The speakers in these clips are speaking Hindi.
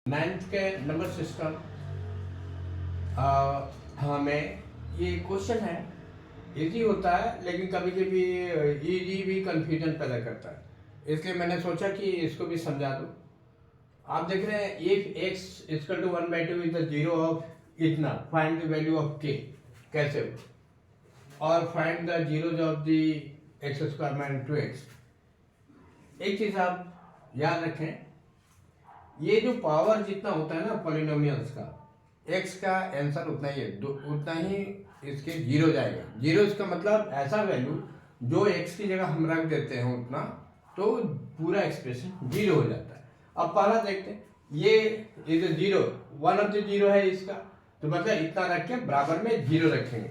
नाइन्थ के नंबर सिस्टम हमें ये क्वेश्चन है। इजी होता है लेकिन कभी कभी इजी भी कंफ्यूजन पैदा करता है, इसलिए मैंने सोचा कि इसको भी समझा दूं। आप देख रहे हैं if x equal to 1/2 is the zero of इतना, find the value of k। कैसे हो? और find the zeros of the x square minus 2x। एक चीज आप याद रखें, ये जो पावर जितना होता है ना पॉलिनोमियल्स का, x का आंसर उतना ही है, उतना ही इसके जीरो जाएगा। जीरो का मतलब ऐसा वैल्यू जो x की जगह हम रख देते हैं उतना, तो पूरा एक्सप्रेशन जीरो हो जाता है। अब पहला देखते हैं, ये is zero, one of the zero है इसका, तो मतलब इतना रख के बराबर में जीरो रखेंगे।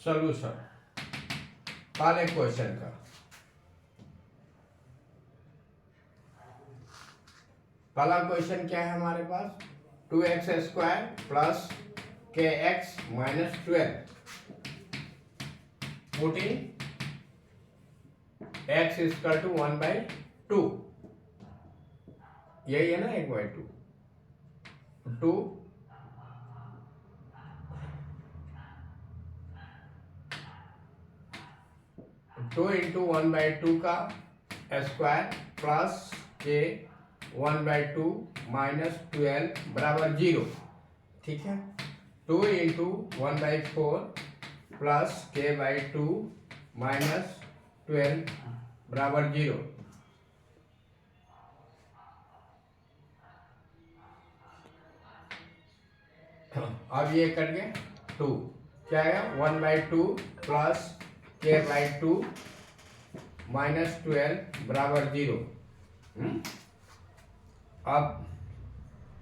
सॉल्यूशन पहले क्वेश्चन का, पहला क्वेश्चन क्या है हमारे पास, 2x square plus kx minus 12 putting x equal to 1/2, यही है ना 1/2, 2 इंटू 1/2 का स्क्वायर प्लस k 1/2 माइनस 12 बराबर जीरो। ठीक है, 2 इंटू 1/4 प्लस k/2 माइनस 12 बराबर जीरो। अब ये कट गया 2, क्या है 1/2 प्लस k/2 माइनस 12 बराबर जीरो। अब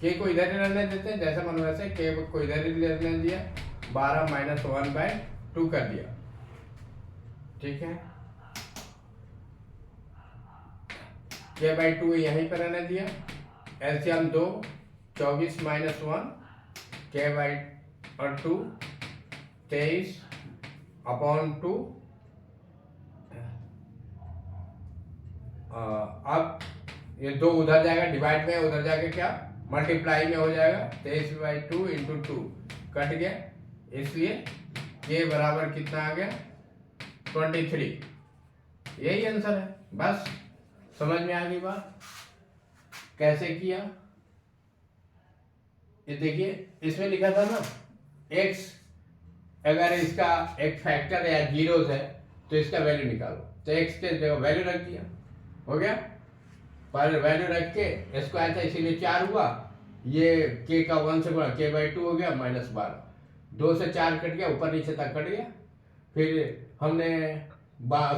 k को इधर ही रहने देते हैं, जैसे मन वैसे k को इधर ही रहने दिया, 12 माइनस 1/2 कर दिया। ठीक है, k/2 यहीं पर रहने दिया, एलसीएम 2, 24 माइनस 1 k/2 23 अपॉन 2। अब ये 2 उधर जाएगा डिवाइड में, उधर जाके क्या मल्टीप्लाई में हो जाएगा, 23/2 इंटू 2 कट गया, इसलिए ये बराबर कितना आ गया 23। यही आंसर है। बस समझ में आ गई बात कैसे किया। ये देखिए इसमें लिखा था ना x, अगर इसका एक फैक्टर या जीरोस है तो इसका वैल्यू निकालो, तो x के जगह वैल्यू रख दिया, हो गया। पर वैल्यू रख के स्क्वायर था इसीलिए 4 हुआ, ये k का 1 से गुणा k/2 हो गया माइनस 12, 2 से 4 कट गया, ऊपर नीचे तक कट गया। फिर हमने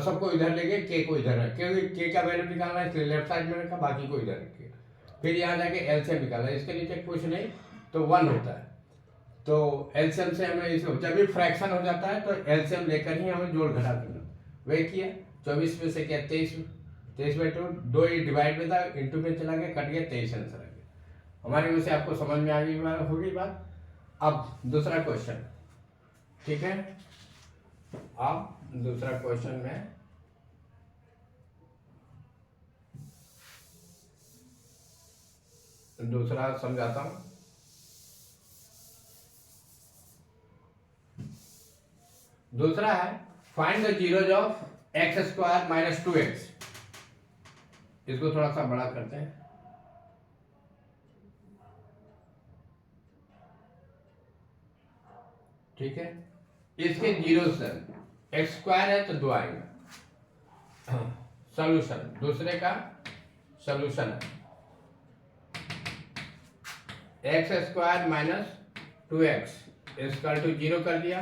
सबको इधर ले गए, k को इधर रख, क्योंकि k का वैल्यू निकालना है इसलिए लेफ्ट साइड में रखा, बाकी को इधर रखे। फिर यहाँ जाके एलसीएम निकाला, इसके नीचे कुछ नहीं तो 1 होता है, तो एलसीएम से हमें जब भी फ्रैक्शन हो जाता है तो एलसीएम लेकर ही हमें जोड़ घटा करना, वही किया। 24 में से क्या 23/2, 2 डिवाइड में था, इंटू में चला गया, कट गया, 23 आंसर आ गया। हमारी वजह से आपको समझ में आ गई होगी बात। अब दूसरा क्वेश्चन, ठीक है, अब दूसरा क्वेश्चन में दूसरा समझाता हूं। दूसरा है find the zeros of x square minus 2x। इसको थोड़ा सा बड़ा करते हैं, ठीक है। इसके जीरो से एक्स स्क्वायर है तो 2 आएगा। सॉल्यूशन, दूसरे का सॉल्यूशन है x square minus 2x equal to 0 कर दिया।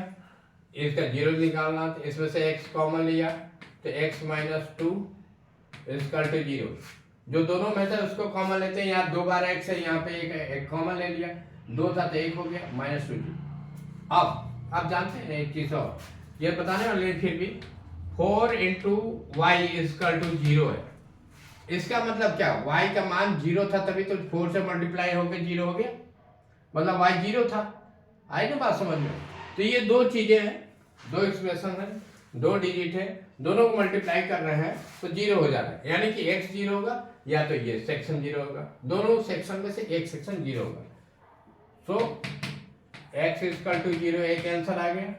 इसका जीरो निकालना, तो इसमें से x कॉमन लिया तो x माइनस 2 इक्वल टू 0। जो दोनों में था उसको कॉमन लेते हैं, यहाँ 2 बार x है, यहाँ पे एक कॉमन ले लिया, 2 था तो 1 हो गया, माइनस 2। अब आप जानते हैं एक चीज और ये बताने वाले, फिर भी 4 इंटू वाई इक्वल टू 0 है। इसका मतलब क्या, y का मान 0 था तभी तो 4 से मल्टीप्लाई होकर 0 हो गया, मतलब y 0 था। आई ना बात समझ में। तो ये दो चीजें हैं, दो एक्सप्रेशन है, 2 डिजिट है, दोनों को मल्टीप्लाई कर रहे हैं तो 0 हो जाता है, यानी कि x 0 होगा, या तो ये सेक्शन 0 होगा, दोनों सेक्शन में से एक सेक्शन 0 होगा। सो x इक्वल टू 0 एक आंसर आ गया।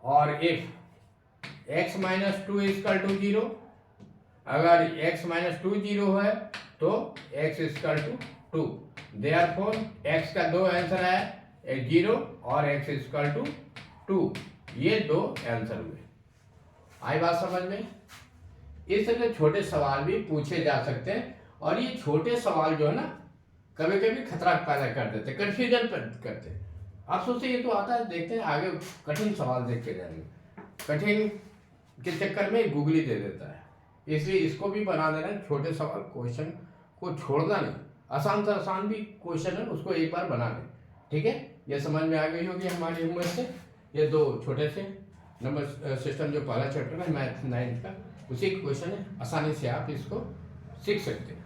और if x minus 2 equal to 0, अगर x माइनस 2 0 है तो x equal to 2। Therefore x का दो आंसर है, एक 0 और x इक्वल टू 2, ये दो आंसर हुए। आई बात समझ में? इस तरह छोटे सवाल भी पूछे जा सकते हैं, और ये छोटे सवाल जो है ना कभी कभी खतरा पैदा कर देते, कंफ्यूजन करते। आप सोचते ये तो आता है, देखते हैं आगे कठिन सवाल देख के जाएंगे, कठिन के चक्कर में गूगली दे देता है। इसलिए इसको भी बना देना, छोटे सवाल क्वेश्चन को छोड़ना नहीं, आसान से आसान भी क्वेश्चन है उसको एक बार बना लें। ठीक है, ये समझ में आ गई होगी हमारी उम्र से। ये दो छोटे से नंबर सिस्टम जो पहला चैप्टर है मैथ 9 का, उसी क्वेश्चन है, आसानी से आप इसको सीख सकते हैं।